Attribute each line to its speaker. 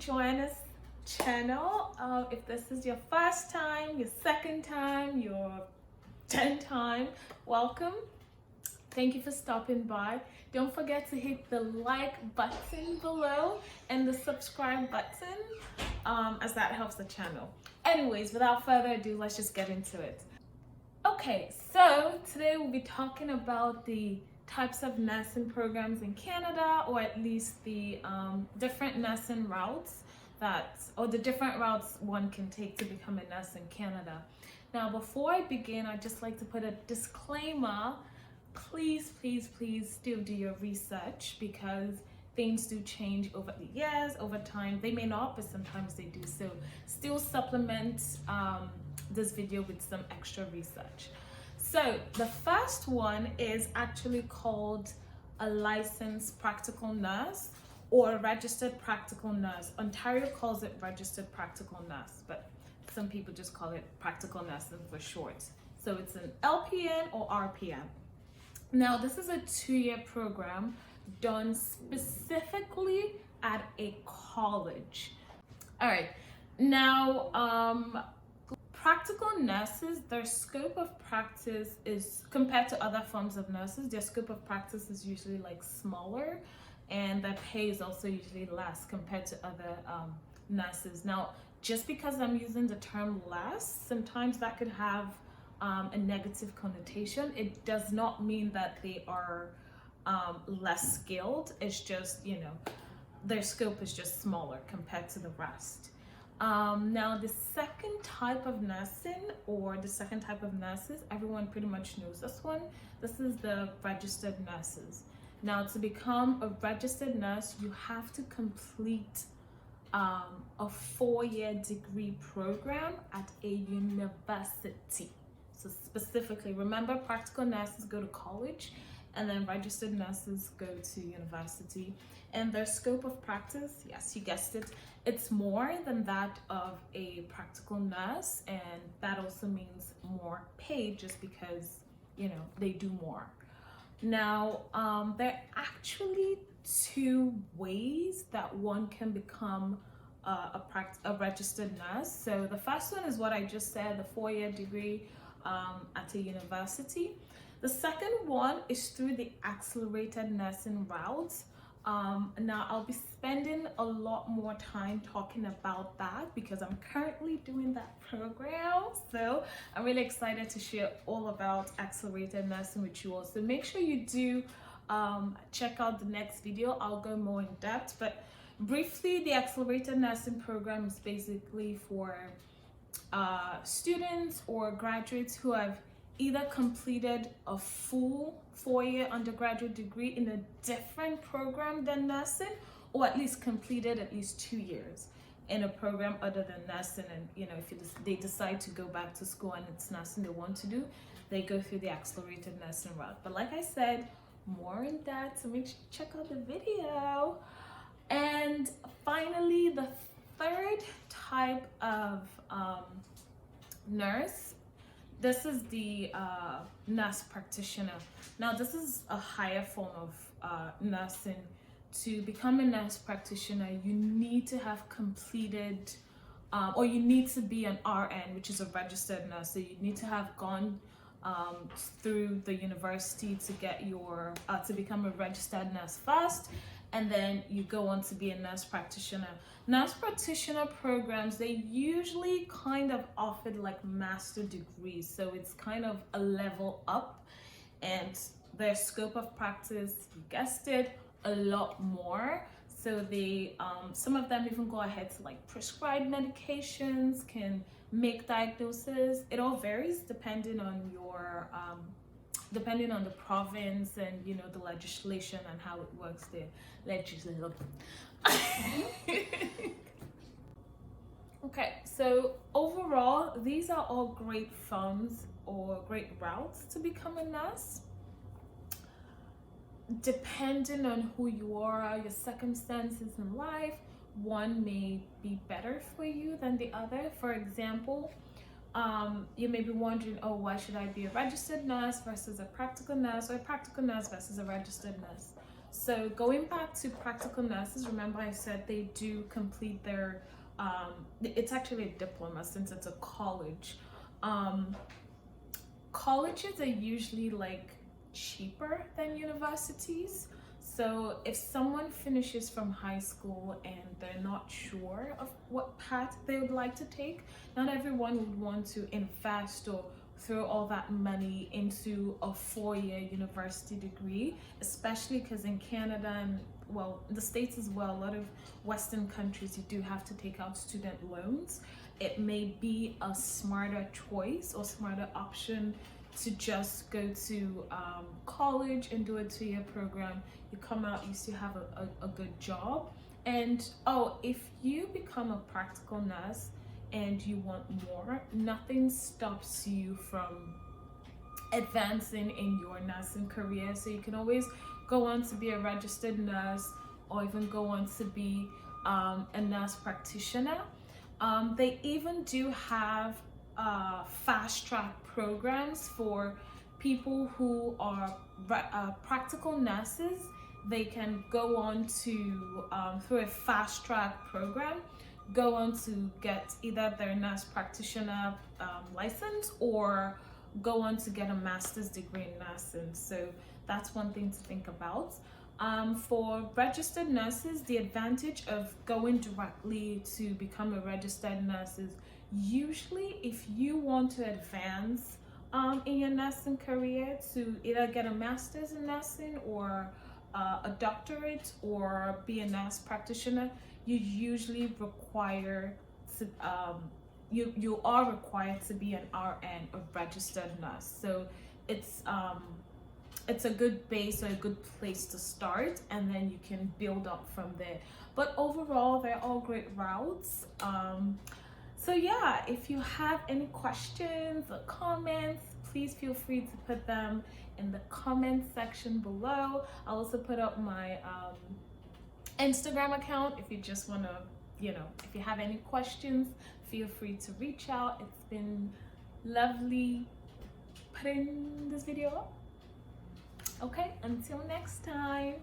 Speaker 1: Joanna's channel. If this is your first time, your second time, your 10th time, welcome. Thank you for stopping by. Don't forget to hit the like button below and the subscribe button, as that helps the channel. Anyways, without further ado, let's just get into it. Okay, so today we'll be talking about the types of nursing programs in Canada, or at least the different nursing routes or the different routes one can take to become a nurse in Canada. Now, before I begin, I'd just like to put a disclaimer. Please still do your research, because things do change over the years, over time. They may not, but sometimes they do. So still supplement this video with some extra research. So the first one is actually called a licensed practical nurse or a registered practical nurse. Ontario calls it registered practical nurse, but some people just call it practical nursing for short. So it's an LPN or RPN. Now, this is a 2-year program done specifically at a college. All right, now, practical nurses, their scope of practice is, compared to other forms of nurses, their scope of practice is usually like smaller, and their pay is also usually less compared to other nurses. Now, just because I'm using the term less, sometimes that could have a negative connotation. It does not mean that they are less skilled. It's just, their scope is just smaller compared to the rest. Now, the second type of nursing, or the second type of nurses, everyone pretty much knows this one. This is the registered nurses. Now, to become a registered nurse, you have to complete a 4-year degree program at a university. So specifically, remember, practical nurses go to college, and then registered nurses go to university. And their scope of practice, yes, you guessed it, it's more than that of a practical nurse, and that also means more pay, just because, they do more. Now, there are actually 2 ways that one can become a registered nurse. So the first one is what I just said, the 4-year degree at a university. The second one is through the accelerated nursing route. Now, I'll be spending a lot more time talking about that, because I'm currently doing that program. So I'm really excited to share all about accelerated nursing with you all. So make sure you do check out the next video. I'll go more in depth, but briefly, the accelerated nursing program is basically for students or graduates who have either completed a full 4-year undergraduate degree in a different program than nursing, or at least completed at least 2 years in a program other than nursing. And if they decide to go back to school and it's nursing they want to do, they go through the accelerated nursing route. But like I said, more in that, so make sure you check out the video. And finally, the third type of nurse, this is the nurse practitioner. Now, this is a higher form of nursing. To become a nurse practitioner, you need to have completed, or you need to be an RN, which is a registered nurse. So you need to have gone through the university to get your to become a registered nurse first, and then you go on to be a nurse practitioner. Nurse practitioner programs, they usually kind of offered like master degrees, so it's kind of a level up, and their scope of practice, you guessed it, a lot more. So they some of them even go ahead to like prescribe medications, can make diagnoses. It all varies depending on your depending on the province and the legislation and how it works there. Legislation. Okay, so overall, these are all great forms or great routes to become a nurse. Depending on who you are, your circumstances in life, one may be better for you than the other. For example, you may be wondering, oh, why should I be a registered nurse versus a practical nurse, or a practical nurse versus a registered nurse? So going back to practical nurses, remember I said they do complete their, it's actually a diploma since it's a college. Colleges are usually like cheaper than universities. So if someone finishes from high school and they're not sure of what path they would like to take, not everyone would want to invest or throw all that money into a 4-year university degree, especially because in Canada and, well, the States as well, a lot of Western countries, you do have to take out student loans. It may be a smarter choice or smarter option to just go to college and do a 2-year program. You come out, you still have a good job. And if you become a practical nurse and you want more, nothing stops you from advancing in your nursing career. So you can always go on to be a registered nurse or even go on to be a nurse practitioner. They even do have fast track programs for people who are practical nurses. They can go on to, through a fast track program, go on to get either their nurse practitioner license or go on to get a master's degree in nursing. So that's one thing to think about. For registered nurses, the advantage of going directly to become a registered nurse is usually if you want to advance in your nursing career to either get a master's in nursing or a doctorate or be a nurse practitioner, you usually require to you are required to be an RN, a registered nurse. So it's a good base or a good place to start, and then you can build up from there. But overall, they're all great routes. So yeah, if you have any questions or comments, please feel free to put them in the comment section below. I'll also put up my Instagram account if you just want to, if you have any questions, feel free to reach out. It's been lovely putting this video up. Okay, until next time.